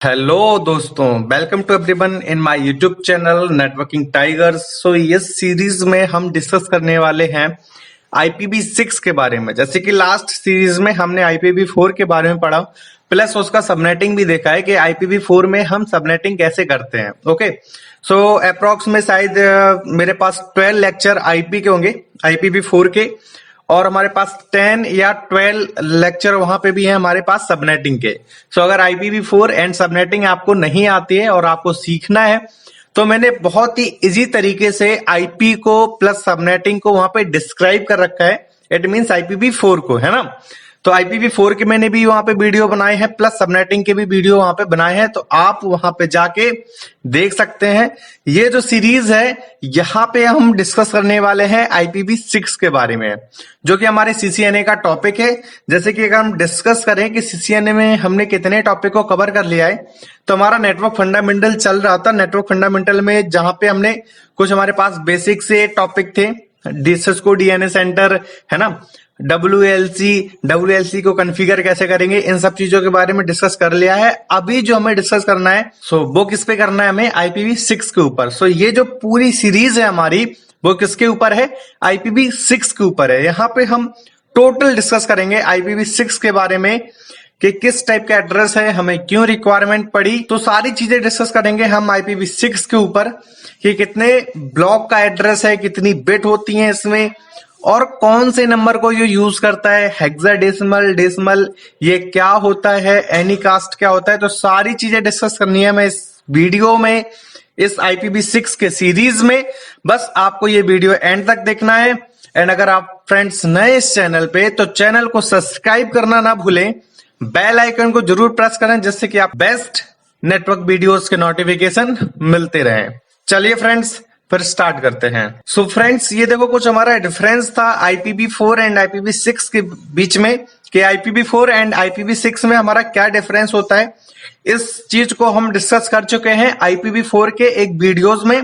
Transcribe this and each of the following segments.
Hello दोस्तों, welcome to everyone in my YouTube channel networking tigers. So इस series में हम डिस्कस करने वाले हैं IPv6 के बारे में। जैसे कि लास्ट सीरीज में हमने IPv4 के बारे में पढ़ा, प्लस उसका सबनेटिंग भी देखा है कि IPv4 में हम सबनेटिंग कैसे करते हैं। ओके, सो अप्रोक्स में शायद मेरे पास 12 लेक्चर IP के होंगे, IPv4 के, और हमारे पास 10 या 12 लेक्चर वहां पे भी है हमारे पास सबनेटिंग के। सो अगर IPv4 एंड सबनेटिंग आपको नहीं आती है और आपको सीखना है तो मैंने बहुत ही इजी तरीके से IP को प्लस सबनेटिंग को वहां पे डिस्क्राइब कर रखा है। इट मींस IPv4 को, है ना। तो IPv4 के मैंने भी वहां पे वीडियो बनाए हैं, प्लस सबनेटिंग के भी वीडियो वहां पे बनाए हैं, तो आप वहां पे जाके देख सकते हैं। ये जो सीरीज है यहाँ पे हम डिस्कस करने वाले हैं IPv6 के बारे में, जो कि हमारे CCNA का टॉपिक है। जैसे कि अगर हम डिस्कस करें कि CCNA में हमने कितने टॉपिक को कवर कर लिया है, तो हमारा नेटवर्क फंडामेंटल चल रहा था। नेटवर्क फंडामेंटल में जहां पे हमने कुछ हमारे पास बेसिक से टॉपिक थे, सिस्को DNS सेंटर, है ना, WLC को कॉन्फ़िगर कैसे करेंगे, इन सब चीजों के बारे में डिस्कस कर लिया है। अभी जो हमें डिस्कस करना है, वो किस पे करना है, हमें IPv6 के ऊपर। ये जो पूरी सीरीज है हमारी, वो किसके ऊपर है, IPv6 के ऊपर है। यहाँ पे हम टोटल डिस्कस करेंगे IPv6 के बारे में कि किस टाइप का एड्रेस है, हमें क्यों रिक्वायरमेंट पड़ी, तो सारी चीजें डिस्कस करेंगे हम IPv6 के ऊपर कि कितने ब्लॉक का एड्रेस है, कितनी बिट होती है इसमें, और कौन से नंबर को ये यूज करता है, हेक्साडेसिमल, डेसिमल, ये क्या होता है, एनीकास्ट क्या होता है। तो सारी चीजें डिस्कस करनी है मैं इस वीडियो में, इस IPv6 के सीरीज में। बस आपको ये वीडियो एंड तक देखना है। एंड अगर आप फ्रेंड्स नए इस चैनल पे, तो चैनल को सब्सक्राइब करना ना भूलें, बेल आइकन को जरूर प्रेस करें, जिससे कि आप बेस्ट नेटवर्क वीडियोस के नोटिफिकेशन मिलते रहें। चलिए फ्रेंड्स, फिर स्टार्ट करते हैं। सो फ्रेंड्स, ये देखो कुछ हमारा डिफरेंस था IPv4 एंड IPv6 के बीच में, कि IPv4 एंड IPv6 में हमारा क्या डिफरेंस होता है। इस चीज को हम डिस्कस कर चुके हैं IPv4 के एक वीडियोस में।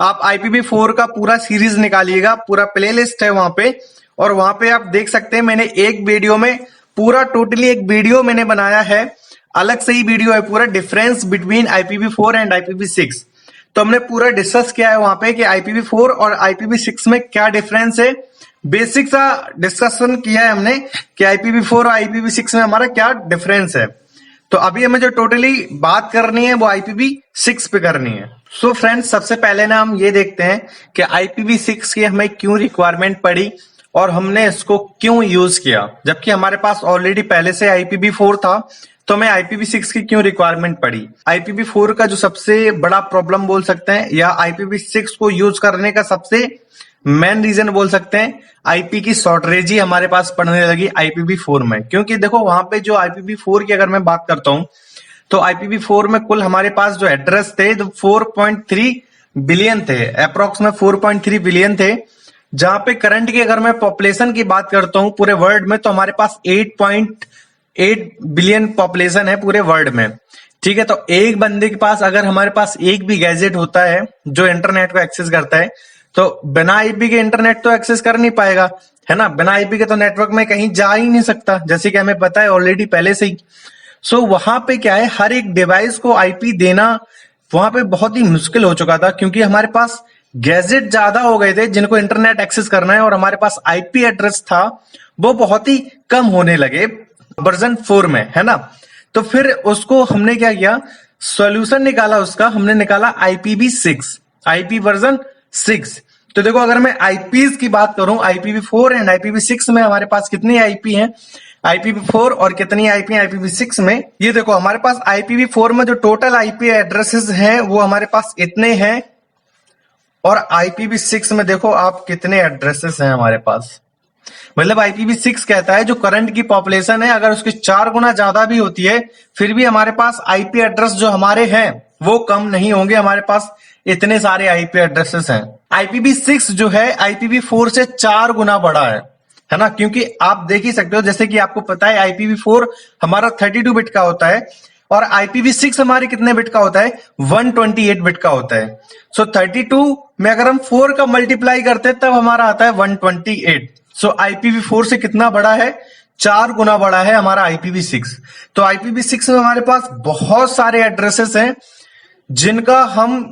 आप IPv4 का पूरा सीरीज निकालिएगा, पूरा प्लेलिस्ट है वहां पे, और वहां पे आप देख सकते हैं मैंने एक वीडियो में पूरा टोटली एक वीडियो मैंने बनाया है, अलग से ही वीडियो है पूरा, difference between IPv4 and IPv6। तो हमने पूरा डिस्कस किया है वहां पे कि IPv4 और IPv6 में क्या डिफरेंस है। बेसिक सा डिस्कशन किया है हमने कि IPv4 और IPv6 में हमारा क्या डिफरेंस है। तो अभी हमें जो टोटली बात करनी है वो IPv6 पे करनी है। सो फ्रेंड्स, सबसे पहले ना हम ये देखते हैं कि IPv6 की हमें क्यों रिक्वायरमेंट पड़ी और हमने इसको क्यों यूज किया, जबकि हमारे पास ऑलरेडी पहले से IPv4 था। तो हमें IPv6 की क्यों रिक्वायरमेंट पड़ी। IPv4 का जो सबसे बड़ा प्रॉब्लम बोल सकते हैं, या IPv6 को यूज करने का सबसे मेन रीजन बोल सकते हैं, IP की शॉर्टेज ही हमारे पास पड़ने लगी IPv4 में। क्योंकि देखो वहां पे जो IPv4 की अगर मैं बात करता हूं, तो IPv4 में कुल हमारे पास जो एड्रेस थे, तो 4.3 बिलियन थे, अप्रोक्स में 4.3 बिलियन थे। जहां पे करंट की अगर मैं पॉपुलेशन की बात करता हूं पूरे वर्ल्ड में, तो हमारे पास 8.8 बिलियन पॉपुलेशन है पूरे वर्ल्ड में। ठीक है, तो एक बंदे के पास अगर हमारे पास एक भी गैजेट होता है जो इंटरनेट को एक्सेस करता है, तो बिना IP के इंटरनेट तो एक्सेस कर नहीं पाएगा, है ना। बिना IP के तो नेटवर्क में कहीं जा ही नहीं सकता, जैसे कि हमें पता है ऑलरेडी पहले से ही। सो वहां पे क्या है, हर एक डिवाइस को IP देना वहां पे बहुत ही मुश्किल हो चुका था, क्योंकि हमारे पास गैजेट ज्यादा हो गए थे जिनको इंटरनेट एक्सेस करना है, और हमारे पास IP एड्रेस था वो बहुत ही कम होने लगे वर्जन 4 में, है ना। तो फिर उसको हमने क्या किया, सॉल्यूशन निकाला उसका, हमने निकाला IPv6, IP वर्जन 6। तो देखो अगर मैं IPs की बात करूं, IPv4 एंड IPv6 में हमारे पास कितनी IP हैं, IPv4 और कितनी IP है IPv6 में। ये देखो हमारे पास IPv4 में जो टोटल IP एड्रेसेस हैं वो हमारे पास इतने हैं, और IPv6 में देखो आप कितने एड्रेसेस हैं हमारे पास। मतलब IPv6 कहता है जो करंट की पॉपुलेशन है, अगर उसकी 4 गुना ज्यादा भी होती है, फिर भी हमारे पास IP एड्रेस जो हमारे हैं वो कम नहीं होंगे, हमारे पास इतने सारे IP एड्रेसेस हैं। IPv6 जो है IPv4 से 4 गुना बड़ा है ना। क्योंकि आप देख ही सकते हो, जैसे कि आपको पता है IPv4 हमारा 32 बिट का होता है, और IPv6 हमारे कितने बिट का होता है, 128 बिट का होता है। सो 32 में अगर हम 4 का मल्टीप्लाई करते हैं तब हमारा आता है 128। सो IPv4 से कितना बड़ा है, 4 गुना बड़ा है हमारा IPv6। तो IPv6 में हमारे पास बहुत सारे एड्रेसेस हैं जिनका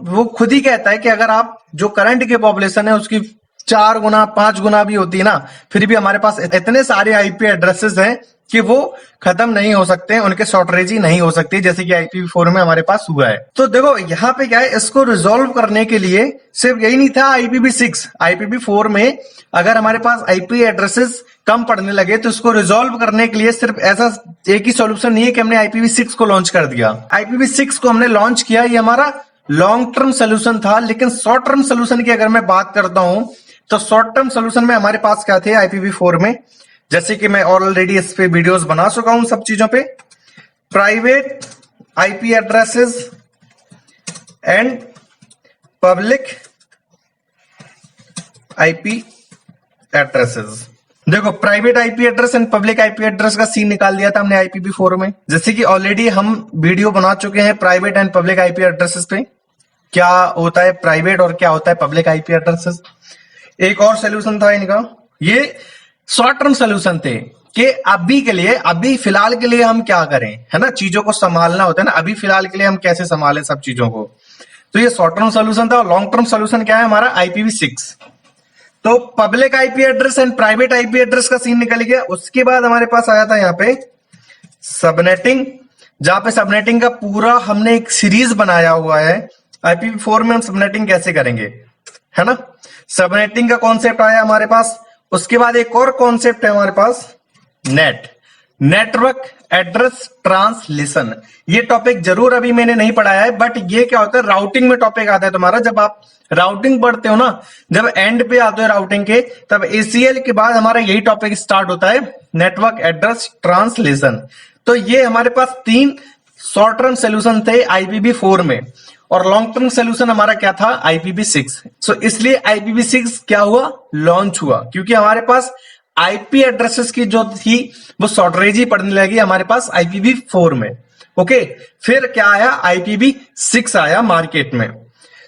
वो खुद ही कहता है कि अगर आप जो करंट की पॉपुलेशन है उसकी 4 गुना 5 गुना भी होती है ना, फिर भी हमारे पास इतने सारे आईपी एड्रेसेस हैं कि वो खत्म नहीं हो सकते, उनके शॉर्टेज ही नहीं हो सकती, जैसे कि IPv4 में हमारे पास हुआ है। तो देखो यहाँ पे क्या है, इसको रिजोल्व करने के लिए सिर्फ यही नहीं था IPv6, IPv4 में अगर हमारे पास आईपी एड्रेसेस कम पड़ने लगे तो इसको रिजोल्व करने के लिए सिर्फ ऐसा एक ही सॉल्यूशन नहीं है कि हमने IPv6 को लॉन्च कर दिया। IPv6 को हमने लॉन्च किया, ये हमारा लॉन्ग टर्म सोल्यूशन था। लेकिन शॉर्ट टर्म सोल्यूशन की अगर मैं बात करता हूं तो शॉर्ट टर्म सोल्यूशन में हमारे पास क्या थे IPv4 में, जैसे कि मैं ऑलरेडी इस पे वीडियोस बना चुका हूं सब चीजों पे, private IP addresses and public IP addresses. देखो private IP address and public IP address का सीन निकाल दिया था हमने IPv4 में, जैसे कि ऑलरेडी हम वीडियो बना चुके हैं private and public IP addresses पे, क्या होता है प्राइवेट और क्या होता है पब्लिक आईपी एड्रेसेस। एक और सोल्यूशन था इनका, ये शॉर्ट टर्म सोल्यूशन थे कि अभी के लिए, अभी फिलहाल के लिए हम क्या करें, है ना, चीजों को संभालना होता है ना, अभी फिलहाल के लिए हम कैसे संभालें सब चीजों को। तो ये शॉर्ट टर्म सोल्यूशन था। और लॉन्ग टर्म सोल्यूशन क्या है हमारा IPv6। तो public IP address and private IP address का सीन निकल गया। उसके बाद हमारे पास आया था यहाँ पे सबनेटिंग, जहां पे सबनेटिंग का पूरा हमने एक सीरीज बनाया हुआ है। IPv4 में हम सबनेटिंग कैसे करेंगे, है ना, सबनेटिंग का कॉन्सेप्ट आया हमारे पास। उसके बाद एक और कॉन्सेप्ट है हमारे पास नेटवर्क एड्रेस ट्रांसलेशन। ये टॉपिक जरूर अभी मैंने नहीं पढ़ाया है, बट ये क्या होता है, राउटिंग में टॉपिक आता है तुम्हारा। जब आप राउटिंग पढ़ते हो ना, जब एंड पे आते हो राउटिंग के, तब ACL के बाद हमारा यही टॉपिक स्टार्ट होता है, नेटवर्क एड्रेस ट्रांसलेशन। तो ये हमारे पास 3 शॉर्ट टर्म सोल्यूशन थे IPv4 में, और लॉन्ग टर्म सोल्यूशन हमारा क्या था IPv6। सो इसलिए IPv6 क्या हुआ, लॉन्च हुआ, क्योंकि हमारे पास आईपी एड्रेसेस की जो थी वो शॉर्टेज ही पड़ने लगी हमारे पास IPv4 में। ओके, फिर क्या आया, IPv6 आया मार्केट में।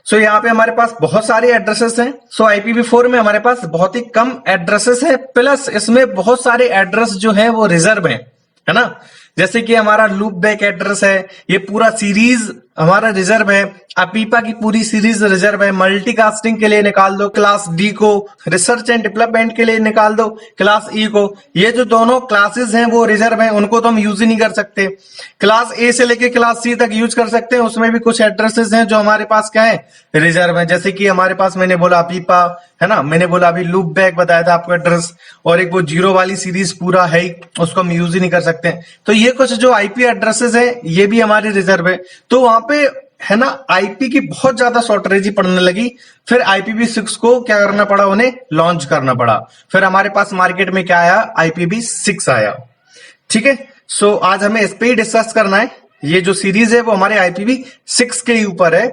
सो यहाँ पे हमारे पास बहुत सारे एड्रेसेस हैं। सो IPv4 में हमारे पास बहुत ही कम एड्रेसेस है, प्लस इसमें बहुत सारे एड्रेस जो है वो रिजर्व है ना, जैसे कि हमारा लूप बैक एड्रेस है, ये पूरा सीरीज हमारा रिजर्व है, अपीपा की पूरी सीरीज रिजर्व है, मल्टीकास्टिंग के लिए निकाल दो क्लास डी को, रिसर्च एंड डेवलपमेंट के लिए निकाल दो क्लास ई को। ये जो दोनों क्लासेस हैं वो रिजर्व हैं, उनको तो हम यूज ही नहीं कर सकते। क्लास ए से लेके क्लास सी तक यूज कर सकते हैं, उसमें भी कुछ एड्रेसेस हैं जो हमारे पास क्या है, रिजर्व है। जैसे कि हमारे पास मैंने बोला अपीपा, है ना, मैंने बोला अभी लूप बैक बताया था आपको एड्रेस, और एक वो 0 वाली सीरीज पूरा है, उसको हम यूज ही नहीं कर सकते। तो ये कुछ जो आईपी एड्रेसेस है ये भी हमारी रिजर्व है। तो वहां पे है ना आईपी की बहुत ज्यादा शॉर्टेज पड़ने लगी। फिर IPv6 को क्या करना पड़ा, उन्हें लॉन्च करना पड़ा। फिर हमारे पास मार्केट में क्या आया, IPv6 आया। ठीक है, सो आज हमें इस पे ही डिस्कस करना है। ये जो सीरीज है वो हमारे IPv6 के ऊपर है।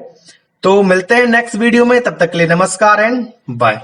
तो मिलते हैं नेक्स्ट वीडियो में, तब तक के लिए नमस्कार एंड बाय।